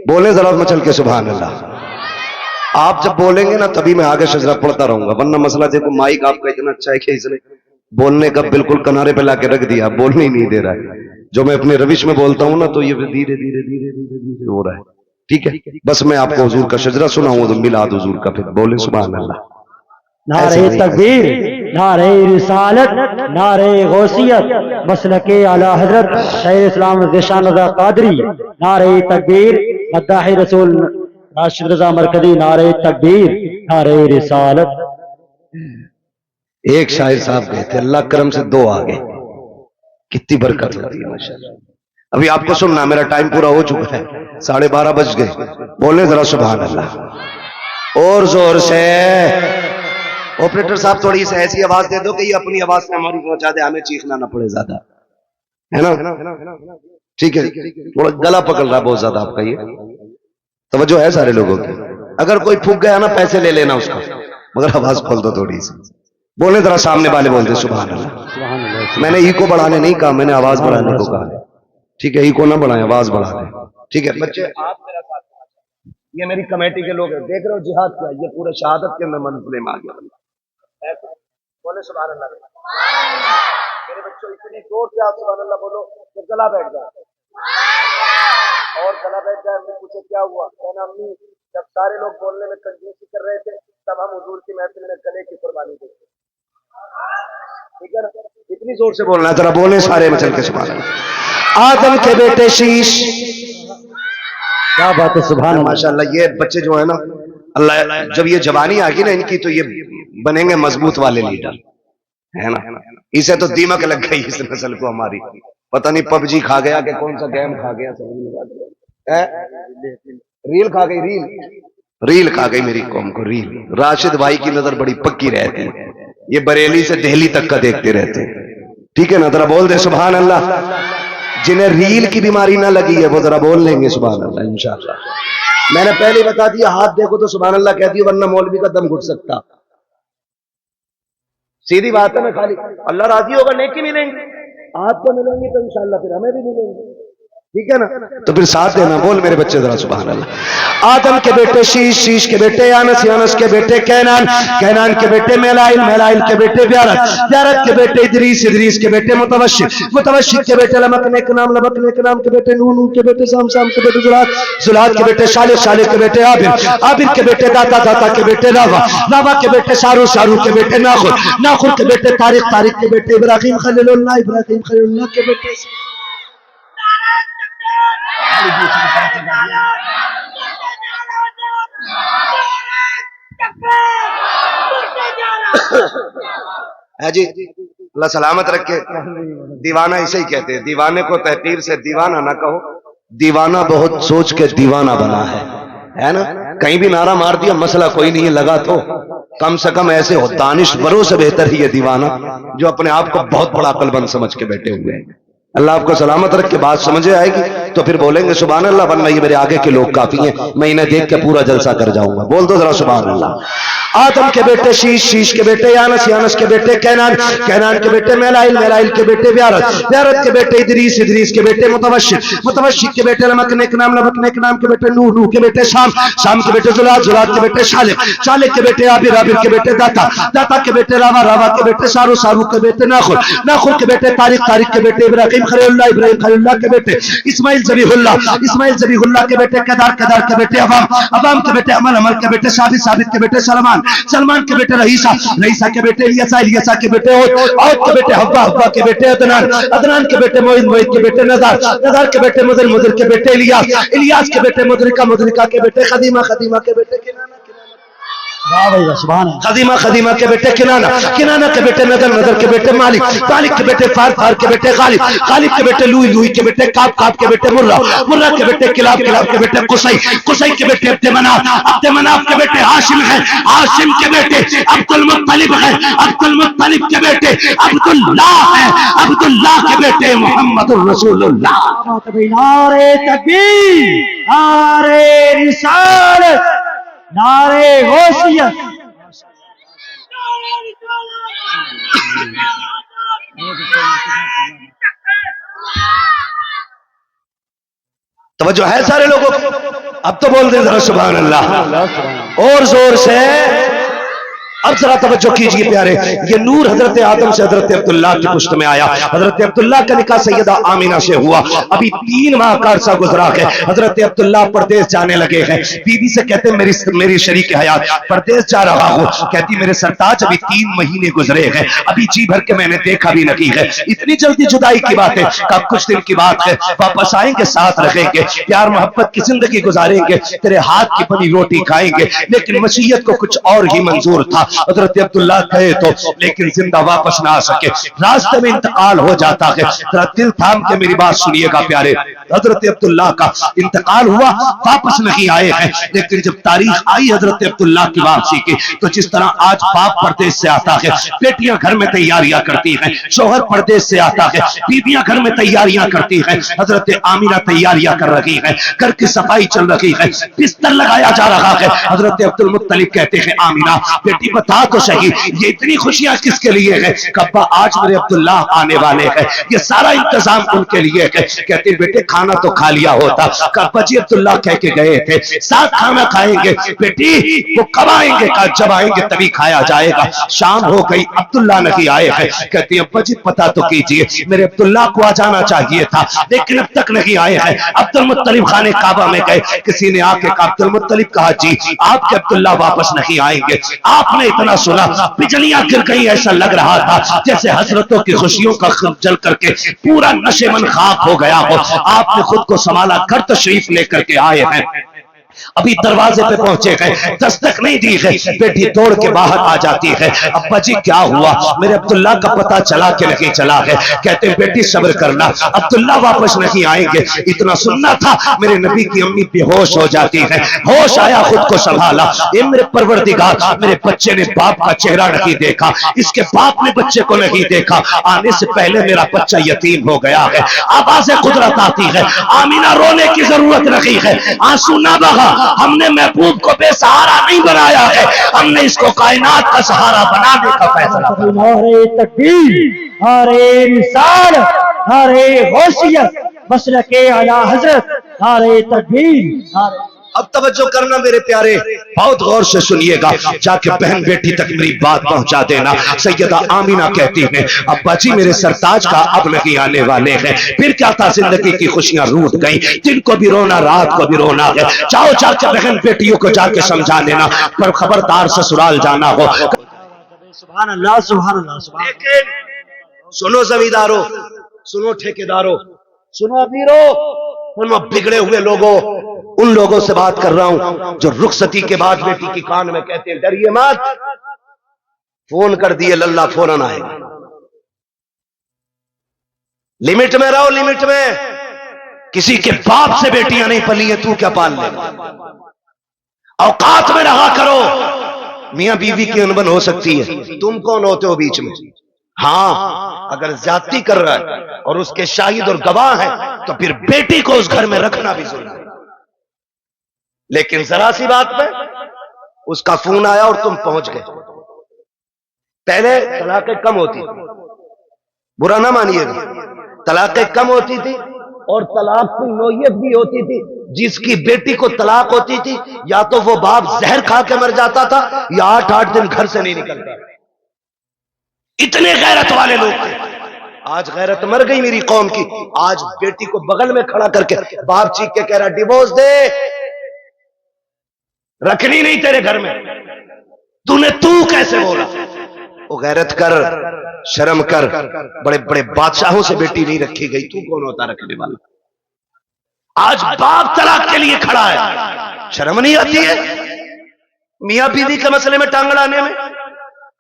بولیں ذرا مچل کے سبحان اللہ. آپ جب بولیں گے نا تبھی میں آگے شجرہ پڑھتا رہوں گا، ورنہ مسئلہ دیکھو مائک آپ کا اتنا اچھا ہے کہ اس نے بولنے کا بالکل کنارے پہ لا کے رکھ دیا، بولنے ہی نہیں دے رہا ہے. جو میں اپنے روش میں بولتا ہوں نا تو یہ دھیرے دھیرے دھیرے دھیرے دھیرے ہو رہا ہے. ٹھیک ہے، بس میں آپ کو حضور کا شجرہ سناؤں تو میلاد حضور کا، پھر بولیں سبحان اللہ. نعرہ تکبیر، نعرہ رسالت، نعرہ غوثیت، مسلک اعلی حضرت شیخ اسلام ذیشان رضا قادری. نعرہ تکبیر، مداح رسول راشد رضا مرکزی. نعرہ تکبیر، نعرہ رسالت. ایک شاعر صاحب گئے تھے، اللہ کرم سے دو آ گئے. کتنی برکت ہوتی ہے ماشاءاللہ. ابھی آپ کو سننا، میرا ٹائم پورا ہو چکا ہے، 12:30 بج گئے. بولیں ذرا سبحان اللہ اور زور سے. آپریٹر صاحب تھوڑی سی ایسی آواز دے دو کہ یہ اپنی آواز سے ہماری پہنچا دے، ہمیں چیخنا نہ پڑے زیادہ، ہے نا؟ ٹھیک ہے، تھوڑا گلا پکڑ رہا بہت زیادہ آپ کا، یہ توجہ ہے سارے لوگوں کی. اگر کوئی پھک گیا نا پیسے لے لینا اس کا، مگر آواز کھول دو تھوڑی سی. بولیں ذرا سامنے والے بولتے سبحان اللہ. میں نے ای کو بڑھانے نہیں کہا، میں نے آواز بڑھانے کو کہا. ٹھیک ہے، ای کو نہ بڑھائیں، آواز بڑھا دیں. ٹھیک ہے بچے، آپ میرا ساتھ، یہ میری کمیٹی کے لوگ ہیں، دیکھ رہے ہو جہاد کیا، یہ پورے شہادت کے اندر منزل میں آ گیا. بولے سبحان اللہ. میرے بچوں اتنی زور سے آپ سبحان اللہ بولو کہ گلا بیٹھ جائے، اور گلا بیٹھ جائے. میں پوچھے کیا ہوا، کہنا امی جب سارے لوگ بولنے میں کنجوسی کر رہے تھے تب ہم حضور کی محفل میں گلے کی قربانی دی. ٹھیک ہے نا، اتنی زور سے بولنا ہے. ذرا بولیں سارے مچل کے سبحان اللہ. آدم کے بیٹے شیش. کیا بات ہے سبحان اللہ. ماشاءاللہ یہ بچے جو ہے نا، اللہ جب یہ جوانی آ گئی نا ان کی تو یہ بنیں گے مضبوط والے لیڈر، ہے نا. اسے تو دیمک لگ گئی اس نسل کو ہماری، پتہ نہیں پب جی کھا گیا کہ کون سا گیم کھا گیا، ریل کھا گئی، ریل کھا گئی میری قوم کو. ریل، راشد بھائی کی نظر بڑی پکی رہتی ہے، یہ بریلی سے دہلی تک کا دیکھتے رہتے ہیں. ٹھیک ہے نا، ذرا بول دے سبحان اللہ. جنہیں ریل کی بیماری نہ لگی ہے وہ ذرا بول لیں گے سبحان اللہ انشاءاللہ. میں نے پہلے بتا دیا، ہاتھ دیکھو تو سبحان اللہ کہہ دیو، ورنہ مولوی کا دم گھٹ سکتا. سیدھی بات ہے. میں خالی اللہ راضی ہوگا نیکی ملیں گی، آپ کو ملیں گی تو انشاءاللہ پھر ہمیں بھی ملیں گی. ٹھیک ہے نا، تو پھر ساتھ دینا. بول میرے بچے ذرا سبحان اللہ. آدم کے بیٹے شیش، شیش کے بیٹے یانس، یانس کے بیٹے کینان، کینان کے بیٹے میلائل، میلائل کے بیٹے بیارت، بیارت کے بیٹے ادریس، ادریس کے بیٹے متوشق، متوشق کے بیٹے لمک نیک نام، لمک نیک نام کے بیٹے نوح، نوح کے بیٹے سام، سام کے بیٹے زلات، زلات کے بیٹے شالق، شالق کے بیٹے عابر، عابر کے بیٹے داتا، داتا کے بیٹے راوا، راوا کے بیٹے شارو، شارو کے بیٹے ناخر، ناخر کے بیٹے طارق، طارق کے بیٹے ابراہیم خلیل اللہ، ابراہیم خلیل اللہ کے بیٹے. ہے جی، اللہ سلامت رکھے. دیوانہ اسے ہی کہتے ہیں، دیوانے کو تحقیر سے دیوانہ نہ کہو، دیوانہ بہت سوچ کے دیوانہ بنا ہے نا. کہیں بھی نعرہ مار دیا مسئلہ کوئی نہیں لگا تو کم سے کم ایسے ہو. دانش بروں سے بہتر ہی یہ دیوانہ جو اپنے آپ کو بہت بڑا عقل مند سمجھ کے بیٹھے ہوئے ہیں. اللہ آپ کو سلامت رکھ کے. بات سمجھے آئے گی تو پھر بولیں گے سبحان اللہ، ورنہ یہ میرے آگے کے لوگ کافی ہیں، میں انہیں دیکھ کے پورا جلسہ کر جاؤں گا. بول دو ذرا سبحان اللہ. آدم کے بیٹے شیش، شیش کے بیٹے یانس، یانس کے بیٹے کینان، کینان کے بیٹے میلائل، میلائل کے بیٹے بیارت، بیارت کے بیٹے ادریس، ادریس کے بیٹے متوشق، متوشق کے بیٹے لمک نیک نام، لمک نیک نام کے بیٹے نوح، نوح کے بیٹے شام، شام کے بیٹے زلات، زلات کے بیٹے شالق، شالق کے بیٹے عابر، عابر کے بیٹے داتا، داتا کے بیٹے راوا، راوا کے بیٹے شارو، شارو کے بیٹے ناخر، ناخر کے بیٹے طارق، طارق کے بیٹے ابراہیم خلیل اللہ، ابراہیم خلیل اللہ کے بیٹے اسماعیل ذبیح اللہ، اسماعیل ذبیح اللہ کے بیٹے کدار، کدار کے بیٹے عوام، عوام کے بیٹے عمل، عمل کے بیٹے ثابت، ثابت کے بیٹے سلمان، سلمان کے بیٹے رئیسہ، رئیسہ کے بیٹے الیسا، الیسا کے بیٹے عود کے بیٹے حوا، حوا کے بیٹے عدنان، عدنان کے بیٹے معید، معید کے بیٹے نزار، نزار کے بیٹے مدر، مدر کے بیٹے الیاس، الیاس کے بیٹے مدرکہ، مدرکہ کے بیٹے خدیمہ، خدیمہ کے بیٹے کنانہ، واہ بھائی واہ، سبحان اللہ۔ خدیمہ، خدیمہ کے بیٹے کنانہ، کنانہ کے بیٹے نذر، نذر کے بیٹے مالک، مالک کے بیٹے فار، فار کے بیٹے غالب، غالب کے بیٹے لوئی، لوئی کے بیٹے کعب، کعب کے بیٹے مرہ، مرہ کے بیٹے کلاب، کلاب کے بیٹے قصی، قصی کے بیٹے عبد مناف، عبد مناف کے بیٹے ہاشم ہیں، ہاشم کے بیٹے عبد المطلب ہیں، عبد المطلب کے بیٹے عبداللہ ہیں، عبداللہ کے بیٹے محمد الرسول اللہ۔ نعرے تکبیر، نعرے رسالت، نعرے غوثیت۔ توجہ ہے سارے لوگوں کو؟ اب تو بول دیں ذرا سبحان اللہ اور زور سے۔ اب ذرا توجہ کیجئے پیارے، یہ نور حضرت آدم سے حضرت عبداللہ کی پشت میں آیا۔ حضرت عبداللہ کا نکاح سیدہ آمینہ سے ہوا، ابھی 3 ماہ کا عرصہ گزرا ہے، حضرت عبداللہ پردیس جانے لگے ہیں۔ بیوی سے کہتے ہیں میری شریک حیات پردیس جا رہا ہوں، کہتی میرے سرتاج ابھی 3 مہینے گزرے ہیں، ابھی جی بھر کے میں نے دیکھا بھی نہیں ہے، اتنی جلدی جدائی کی بات ہے؟ کب کچھ دن کی بات ہے، واپس آئیں گے، ساتھ رکھیں گے، پیار محبت کی زندگی گزاریں گے، تیرے ہاتھ کی بنی روٹی کھائیں گے۔ لیکن مشیت کو کچھ اور ہی منظور تھا، حضرت عبداللہ کہے تو لیکن زندہ واپس نہ آ سکے، راستے میں انتقال ہو جاتا ہے۔ ذرا دل تھام کے میری بات سنیے گا پیارے، حضرت عبداللہ کا انتقال ہوا، واپس نہیں آئے ہیں، لیکن جب تاریخ آئی حضرت عبداللہ کی واپسی کی، تو جس طرح آج باپ پردیس سے آتا ہے، بیٹیاں گھر میں تیاریاں کرتی ہیں، شوہر پردیس سے آتا ہے، بیویاں گھر میں تیاریاں کرتی ہیں، حضرت آمینہ تیاریاں کر رہی ہیں، گھر کی صفائی چل رہی ہے، بستر لگایا جا رہا ہے۔ حضرت عبد المطلب کہتے ہیں آمینہ بیٹی بتا تو صحیح یہ اتنی خوشیاں کس کے لیے ہے؟ کبا آج میرے عبداللہ آنے والے ہیں، یہ سارا انتظام ان کے لیے ہے۔ کہتے ہیں بیٹے کھانا تو کھا لیا ہوتا، کبا جی عبداللہ کہہ کے گئے تھے ساتھ کھانا کھائیں گے، بیٹی وہ کب آئیں گے؟ کہا جب آئیں گے تبھی کھایا جائے گا۔ شام ہو گئی عبداللہ نہیں آئے ہیں، کہتے ہیں ابا جی پتا تو کیجئے میرے عبداللہ کو آ جانا چاہیے تھا لیکن اب تک نہیں آئے ہیں۔ عبد المطلب خانے کعبہ میں گئے، کسی نے آ کے کہا عبد المطلب کہا جی آپ کے عبداللہ واپس نہیں آئیں گے۔ آپ نے اتنا سنا بجلیاں گر گئی، ایسا لگ رہا تھا جیسے حضرتوں کی خوشیوں کا جل کر کے پورا نشے من خاک ہو گیا ہو۔ آپ نے خود کو سنبھالا، گھر تشریف لے کر کے آئے ہیں، ابھی دروازے پہ پہنچے گئے، دستک نہیں دی ہے، بیٹی دوڑ کے باہر آ جاتی ہے، ابا جی کیا ہوا؟ میرے عبداللہ کا پتہ چلا کہ نہیں چلا ہے؟ کہتے ہیں بیٹی صبر کرنا، عبداللہ واپس نہیں آئیں گے، اتنا سننا تھا میرے نبی کی امی بے ہوش ہو جاتی ہے، ہوش آیا خود کو سنبھالا، اے میرے پروردگار میرے بچے نے باپ کا چہرہ نہیں دیکھا، اس کے باپ نے بچے کو نہیں دیکھا، آنے سے پہلے میرا بچہ یتیم ہو گیا ہے۔ آواز قدرت آتی ہے، آمینہ رونے کی ضرورت نہیں ہے، آنسو نہ بہا، ہم نے محبوب کو بے سہارا نہیں بنایا ہے، ہم نے اس کو کائنات کا سہارا بنانے کا فیصلہ کیا۔ نعرے تکبیر، نعرے رسالت، نعرے غوثیت، مسلک اعلی حضرت، نعرے تکبیر، نعرے۔ اب توجہ کرنا میرے پیارے، بہت غور سے سنیے گا، جا کے بہن بیٹی تک میری بات پہنچا دینا۔ سیدہ آمینہ کہتی ہیں ابا جی میرے سرتاج کا اب نہیں آنے والے ہیں، پھر کیا تھا زندگی کی خوشیاں روٹ گئیں، دن کو بھی رونا رات کو بھی رونا ہے، جاؤ جا کے بہن بیٹیوں کو جا کے سمجھا دینا، پر خبردار سسرال جانا ہو۔ سبحان اللہ، سبحان اللہ، سبحان اللہ۔ لیکن سنو زمیندارو، سنو ٹھیکیدارو، سنو امیرو، سنو بگڑے ہوئے لوگوں، ان لوگوں سے بات کر رہا ہوں جو رخصتی کے بعد بیٹی کی کان میں کہتے ہیں ڈریے مت، فون کر دیے للہ فوراً آئے گا، لمٹ میں رہو، لمٹ میں، کسی کے باپ سے بیٹیاں نہیں پلی ہیں، تو کیا پال لے گا، اوقات میں رہا کرو۔ میاں بیوی کی انبن ہو سکتی ہے، تم کون ہوتے ہو بیچ میں؟ ہاں اگر زیادتی کر رہا ہے اور اس کے شاہد اور گواہ ہیں تو پھر بیٹی کو اس گھر میں رکھنا بھی ضروری ہے، لیکن ذرا سی بات پہ اس کا فون آیا اور تم پہنچ گئے۔ پہلے طلاقیں کم ہوتی تھی، برا نہ مانیے گا، طلاقیں کم ہوتی تھی اور طلاق کی نوعیت بھی ہوتی تھی، جس کی بیٹی کو طلاق ہوتی تھی یا تو وہ باپ زہر کھا کے مر جاتا تھا یا 8 دن گھر سے نہیں نکلتا، اتنے غیرت والے لوگ تھے۔ آج غیرت مر گئی میری قوم کی، آج بیٹی کو بغل میں کھڑا کر کے باپ چیخ کے کہہ رہا ڈیورس دے، رکھنی نہیں تیرے گھر میں، تو کیسے بولا؟ وہ غیرت کر، شرم کر، بڑے بڑے بادشاہوں سے بیٹی نہیں رکھی گئی، تو کون ہوتا رکھنے والا؟ آج باپ طلاق کے لیے کھڑا ہے، شرم نہیں آتی ہے؟ میاں بیوی کے مسئلے میں ٹانگ اڑانے میں؟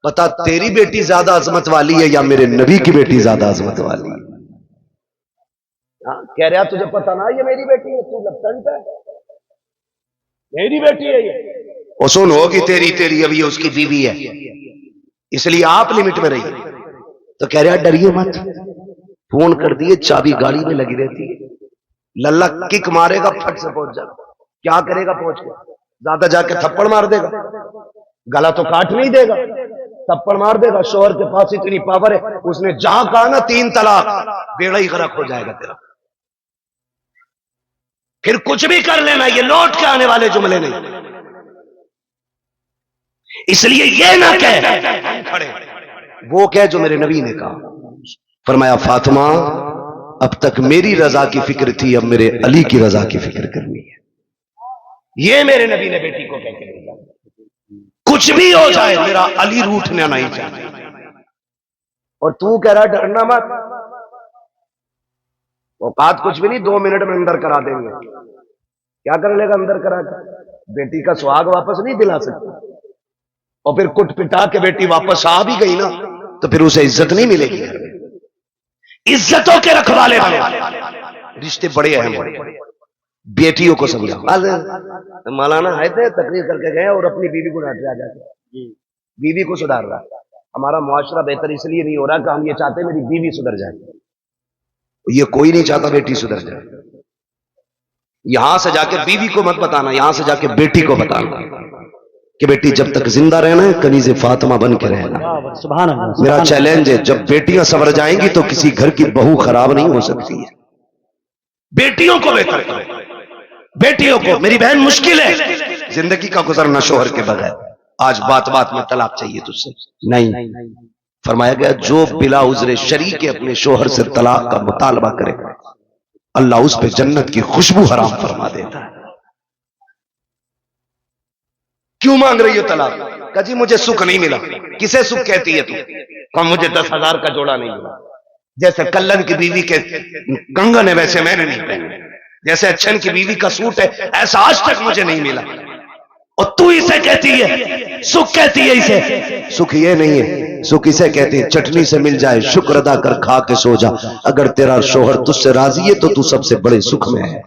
بتا تیری بیٹی زیادہ عظمت والی ہے یا میرے نبی کی بیٹی زیادہ عظمت والی ہے؟ کہہ رہا تجھے پتا نہ یہ میری بیٹی ہے، تو لپٹنٹ ہے، میری بیٹی ہے یہ، وہ سن ہوگی تیری ابھی اس کی بیوی ہے، اس لیے آپ لمٹ میں رہیے۔ تو کہہ رہا ڈریے مت، فون کر دیے، چابی گاڑی میں لگی رہتی ہے، للہ کک مارے گا پھٹ سے پہنچ جائے، کیا کرے گا پہنچ کے؟ زیادہ جا کے تھپڑ مار دے گا، گلا تو کاٹ نہیں دے گا، تھپڑ مار دے گا۔ شوہر کے پاس اتنی پاور ہے، اس نے جہاں کہا نا 3 طلاق، بیڑا ہی غرق ہو جائے گا تیرا۔ پھر کچھ بھی کر لینا، یہ لوٹ کے آنے والے جملے نہیں، اس لیے یہ نہ کہے وہ کہے جو میرے نبی نے کہا۔ فرمایا فاطمہ اب تک میری رضا کی فکر تھی، اب میرے علی کی رضا کی فکر کرنی ہے۔ یہ میرے نبی نے بیٹی کو کہہ کے بھیجا، کچھ بھی ہو جائے میرا علی روٹھنا نہیں چاہتا۔ اور تو کہہ رہا ڈرنا مت، اوقات کچھ بھی نہیں، 2 منٹ میں اندر کرا دیں گے۔ کیا کر لے گا اندر کرا کے؟ بیٹی کا سہاگ واپس نہیں دلا سکتا، اور پھر کٹ پٹا کے بیٹی واپس آ بھی گئی نا تو پھر اسے عزت نہیں ملے گی۔ عزتوں کے رکھوالے بنے، رشتے بڑے اہم ہیں، بیٹیوں کو سمجھا۔ مولانا آئے تھے تقریر کر کے گئے اور اپنی بیوی کو ڈانٹ رہا جاتا، بیوی کو سدھار رہا۔ ہمارا معاشرہ بہتر اس لیے نہیں ہو رہا کہ ہم یہ چاہتے میری بیوی سدھر جائے، یہ کوئی نہیں چاہتا بیٹی سدھر جائے۔ یہاں سے جا کے بیوی کو مت بتانا، یہاں سے جا کے بیٹی کو بتانا کہ بیٹی جب تک زندہ رہنا ہے کنیز فاطمہ بن کے رہنا۔ سبحان اللہ۔ میرا چیلنج ہے، جب بیٹیاں سنور جائیں گی تو کسی گھر کی بہو خراب نہیں ہو سکتی ہے۔ بیٹیوں کو بہتر کرو، بیٹیوں کو۔ میری بہن مشکل ہے زندگی کا گزرنا شوہر کے بغیر، آج بات بات میں طلاق چاہیے تجھ سے، نہیں۔ فرمایا گیا جو بلا عذر شریک اپنے شوہر سے طلاق کا مطالبہ کرے اللہ اس پہ جنت کی خوشبو حرام فرما دیتا ہے۔ کیوں مانگ رہی ہو طلاق؟ کہ جی مجھے سکھ نہیں ملا۔ کسے سکھ کہتی ہے تو؟ مجھے 10,000 کا جوڑا نہیں ملا، جیسے کلن کی بیوی کے کنگن ہے ویسے میں نے نہیں پہنے، جیسے اچھن کی بیوی کا سوٹ ہے ایسا آج تک مجھے نہیں ملا، اور تو اسے کہتی ہے سکھ کہتی ہے اسے؟ سکھ یہ نہیں ہے، سکھ اسے کہتے ہیں چٹنی سے مل جائے شکر ادا کر کھا کے سو جا، اگر تیرا شوہر تجھ سے راضی ہے تو تو سب سے بڑے سکھ میں ہے،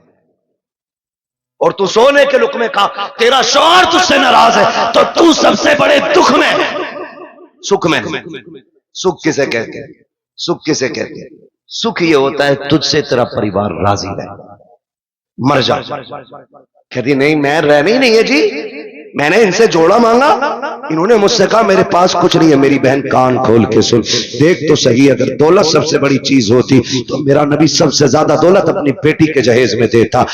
اور تو سونے کے لقمے کھا، تیرا شوہر تجھ سے ناراض ہے تو تو سب سے بڑے دکھ میں ہے، سکھ میں۔ سکھ کسے کہتے ہیں؟ سکھ کسے کہتے ہیں؟ سکھ یہ ہوتا ہے تجھ سے تیرا پریوار راضی رہے، مر جا۔ کہتی نہیں میں رہنا ہی نہیں ہے جی، میں نے ان سے جوڑا مانگا، انہوں نے مجھ سے کہا میرے پاس کچھ نہیں ہے۔ میری بہن کان کھول کے سن، دیکھ تو صحیح، اگر دولت سب سے بڑی چیز ہوتی تو میرا نبی سب سے زیادہ دولت اپنی بیٹی کے جہیز میں دیتا۔